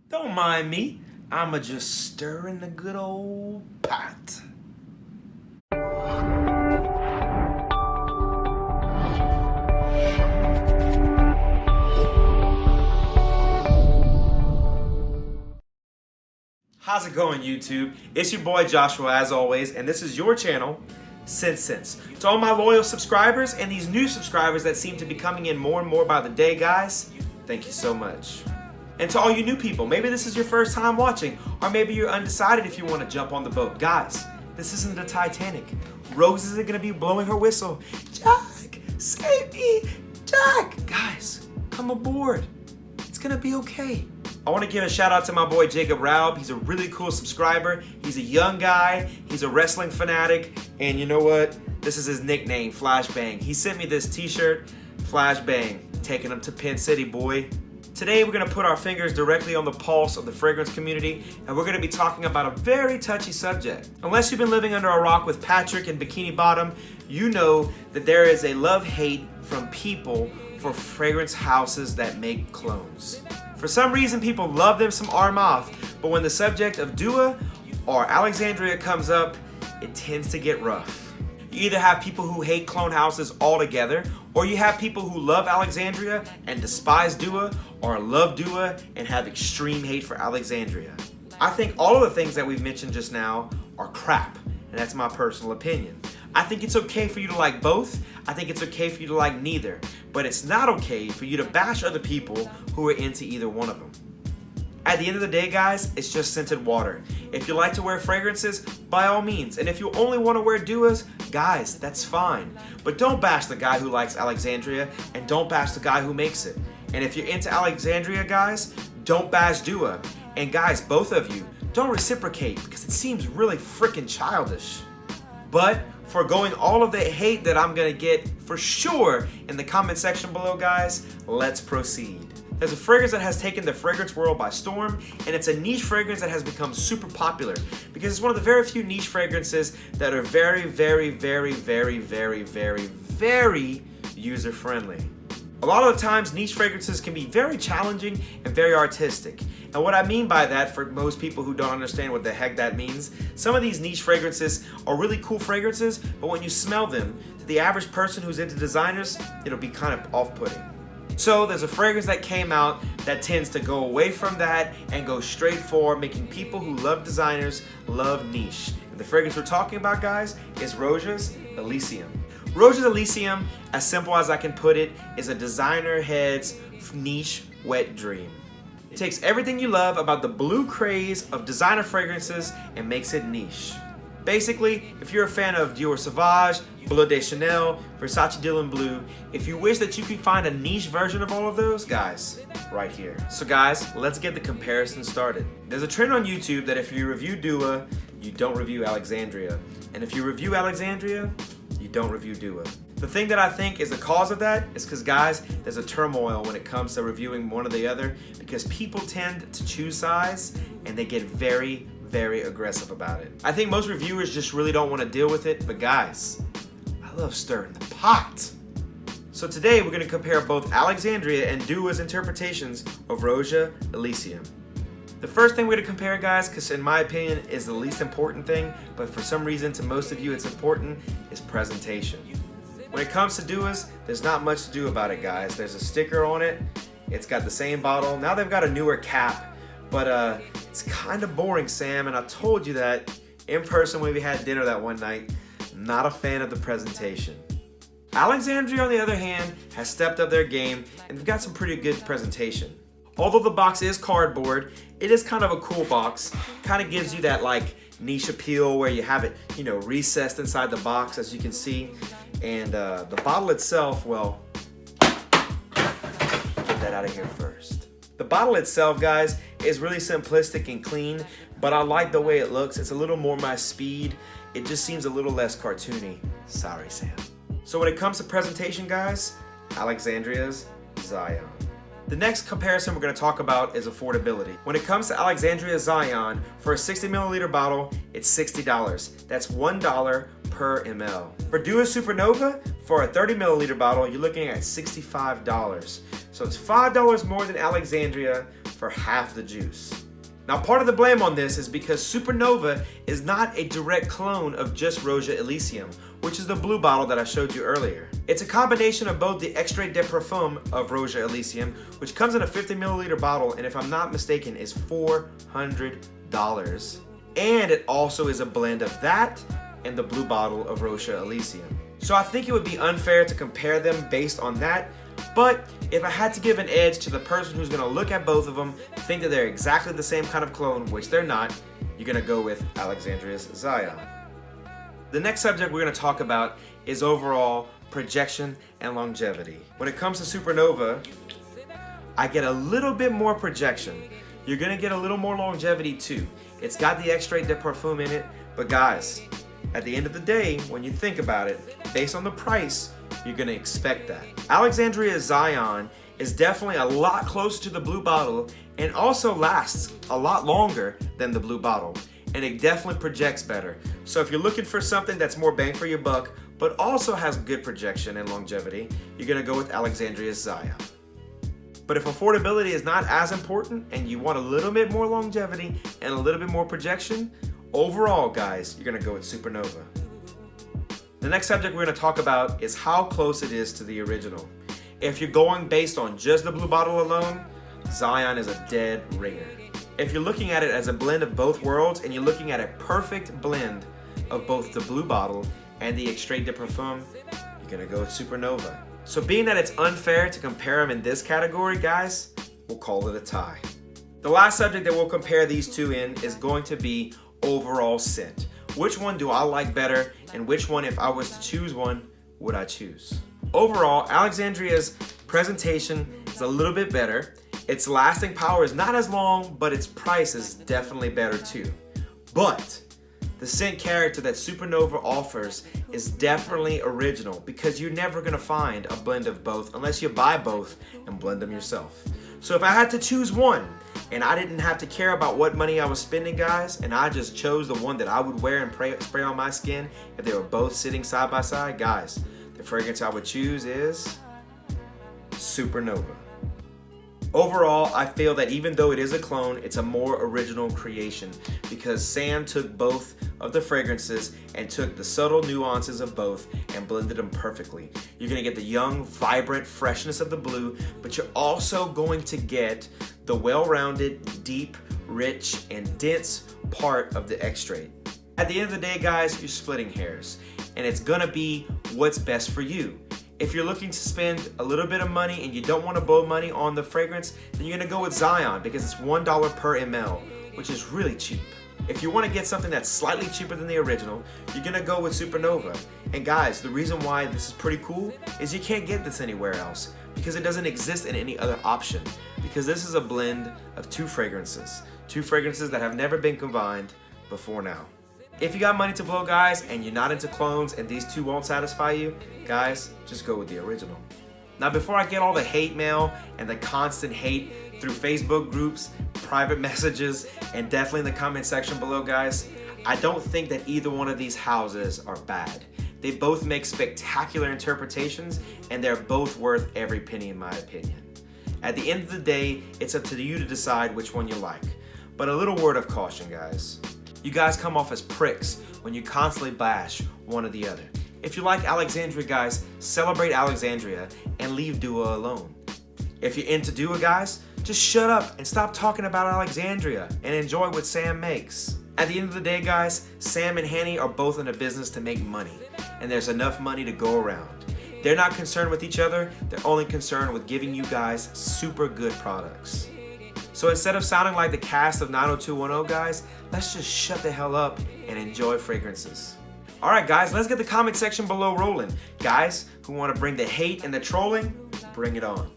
Don't mind me, I'ma just stir in the good old pot. How's it going, YouTube? It's your boy Joshua as always, and this is your channel, Scentsense. To all my loyal subscribers and these new subscribers that seem to be coming in more and more by the day, guys, thank you so much. And to all you new people, maybe this is your first time watching, or maybe you're undecided if you want to jump on the boat. Guys, this isn't the Titanic. Rose isn't going to be blowing her whistle. Jack, save me! Jack! Guys, come aboard. It's going to be okay. I want to give a shout out to my boy Jacob Raub. He's a really cool subscriber. He's a young guy. He's a wrestling fanatic. And you know what? This is his nickname, Flashbang. He sent me this t-shirt, Flashbang. Taking him to Penn City, boy. Today we're going to put our fingers directly on the pulse of the fragrance community, and we're going to be talking about a very touchy subject. Unless you've been living under a rock with Patrick and Bikini Bottom, you know that there is a love-hate from people for fragrance houses that make clones. For some reason, people love them some Armaf, but when the subject of Dua or Alexandria comes up, it tends to get rough. You either have people who hate clone houses altogether, or you have people who love Alexandria and despise Dua, or love Dua and have extreme hate for Alexandria. I think all of the things that we've mentioned just now are crap, and that's my personal opinion. I think it's okay for you to like both. I think it's okay for you to like neither, but it's not okay for you to bash other people who are into either one of them. At the end of the day, guys, it's just scented water. If you like to wear fragrances, by all means. And if you only want to wear Duas, guys, that's fine. But don't bash the guy who likes Alexandria, and don't bash the guy who makes it. And if you're into Alexandria, guys, don't bash Dua. And guys, both of you, don't reciprocate because it seems really freaking childish. But foregoing all of the hate that I'm gonna get for sure in the comment section below, guys, let's proceed. There's a fragrance that has taken the fragrance world by storm, and it's a niche fragrance that has become super popular because it's one of the very few niche fragrances that are very, very, very, very, very, very, very user-friendly. A lot of the times, niche fragrances can be very challenging and very artistic. And what I mean by that, for most people who don't understand what the heck that means, some of these niche fragrances are really cool fragrances, but when you smell them, to the average person who's into designers, it'll be kind of off-putting. So there's a fragrance that came out that tends to go away from that and go straight for making people who love designers love niche. And the fragrance we're talking about, guys, is Roja Elysium. Roja Elysium, as simple as I can put it, is a designer head's niche wet dream. It takes everything you love about the blue craze of designer fragrances and makes it niche. Basically, if you're a fan of Dior Sauvage, Bleu De Chanel, Versace Dylan Blue, if you wish that you could find a niche version of all of those, guys, right here. So guys, let's get the comparison started. There's a trend on YouTube that if you review Dua, you don't review Alexandria. And if you review Alexandria, you don't review Dua. The thing that I think is the cause of that is because, guys, there's a turmoil when it comes to reviewing one or the other because people tend to choose sides and they get very, very aggressive about it. I think most reviewers just really don't want to deal with it, but guys, I love stirring the pot. So today we're going to compare both Alexandria and Dua's interpretations of Roja Elysium. The first thing we're going to compare, guys, because in my opinion is the least important thing, but for some reason to most of you it's important, is presentation. When it comes to Dua's, there's not much to do about it, guys. There's a sticker on it. It's got the same bottle. Now they've got a newer cap, but it's kind of boring, Sam, and I told you that in person when we had dinner that one night. Not a fan of the presentation. Alexandria, on the other hand, has stepped up their game and they've got some pretty good presentation. Although the box is cardboard, it is kind of a cool box. Kind of gives you that like niche appeal where you have it, you know, recessed inside the box, as you can see. And the bottle itself, well, get that out of here first. The bottle itself, guys, is really simplistic and clean, but I like the way it looks. It's a little more my speed. It just seems a little less cartoony. Sorry, Sam. So when it comes to presentation, guys, Alexandria's Zion. The next comparison we're going to talk about is affordability. When it comes to Alexandria Zion, for a 60 milliliter bottle, it's $60. That's $1 per ml. For Dua Supernova, for a 30 milliliter bottle, you're looking at $65. So it's $5 more than Alexandria for half the juice. Now, part of the blame on this is because Supernova is not a direct clone of just Roja Elysium, which is the blue bottle that I showed you earlier. It's a combination of both the Extrait de Parfum of Roja Elysium, which comes in a 50 milliliter bottle, and if I'm not mistaken, is $400. And it also is a blend of that and the blue bottle of Roja Elysium. So I think it would be unfair to compare them based on that, but if I had to give an edge to the person who's gonna look at both of them, think that they're exactly the same kind of clone, which they're not, you're gonna go with Alexandria's Zion. The next subject we're gonna talk about is overall projection and longevity. When it comes to Supernova, I get a little bit more projection. You're gonna get a little more longevity too. It's got the Extrait de Parfum in it, but guys, at the end of the day, when you think about it, based on the price, you're gonna expect that. Alexandria Zion is definitely a lot closer to the blue bottle and also lasts a lot longer than the blue bottle. And it definitely projects better. So if you're looking for something that's more bang for your buck, but also has good projection and longevity, you're gonna go with Alexandria's Zion. But if affordability is not as important and you want a little bit more longevity and a little bit more projection, overall, guys, you're gonna go with Supernova. The next subject we're gonna talk about is how close it is to the original. If you're going based on just the blue bottle alone, Zion is a dead ringer. If you're looking at it as a blend of both worlds and you're looking at a perfect blend of both the blue bottle and the Extrait de Parfum, you're gonna go with Supernova. So being that it's unfair to compare them in this category, guys, we'll call it a tie. The last subject that we'll compare these two in is going to be overall scent. Which one do I like better, and which one, if I was to choose one, would I choose? Overall, Alexandria's presentation is a little bit better. Its lasting power is not as long, but its price is definitely better too. But the scent character that Supernova offers is definitely original because you're never gonna find a blend of both unless you buy both and blend them yourself. So if I had to choose one and I didn't have to care about what money I was spending, guys, and I just chose the one that I would wear and spray on my skin if they were both sitting side by side, guys, the fragrance I would choose is Supernova. Overall, I feel that even though it is a clone, it's a more original creation because Sam took both of the fragrances and took the subtle nuances of both and blended them perfectly. You're gonna get the young, vibrant freshness of the blue, but you're also going to get the well-rounded, deep, rich, and dense part of the Extrait. At the end of the day, guys, you're splitting hairs, and it's gonna be what's best for you. If you're looking to spend a little bit of money and you don't want to blow money on the fragrance, then you're gonna go with Zion because it's $1 per ml, which is really cheap. If you want to get something that's slightly cheaper than the original, you're gonna go with Supernova. And guys, the reason why this is pretty cool is you can't get this anywhere else because it doesn't exist in any other option. Because this is a blend of two fragrances that have never been combined before now. If you got money to blow, guys, and you're not into clones and these two won't satisfy you, guys, just go with the original. Now, before I get all the hate mail and the constant hate through Facebook groups, private messages, and definitely in the comment section below, guys, I don't think that either one of these houses are bad. They both make spectacular interpretations, and they're both worth every penny in my opinion. At the end of the day, it's up to you to decide which one you like. But a little word of caution, guys. You guys come off as pricks when you constantly bash one or the other. If you like Alexandria, guys, celebrate Alexandria and leave Dua alone. If you're into Dua, guys, just shut up and stop talking about Alexandria and enjoy what Sam makes. At the end of the day, guys, Sam and Hanny are both in a business to make money, and there's enough money to go around. They're not concerned with each other, they're only concerned with giving you guys super good products. So instead of sounding like the cast of 90210, guys, let's just shut the hell up and enjoy fragrances. Alright guys, let's get the comment section below rolling. Guys who want to bring the hate and the trolling, bring it on.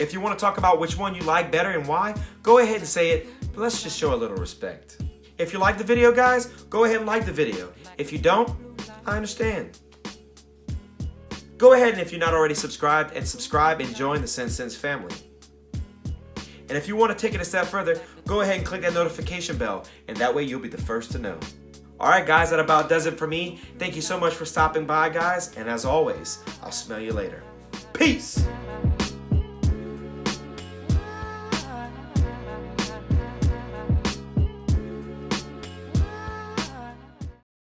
If you want to talk about which one you like better and why, go ahead and say it, but let's just show a little respect. If you like the video, guys, go ahead and like the video. If you don't, I understand. Go ahead and if you're not already subscribed, and join the Scentsense family. And if you want to take it a step further, go ahead and click that notification bell, and that way you'll be the first to know. Alright guys, that about does it for me. Thank you so much for stopping by, guys, and as always, I'll smell you later. Peace!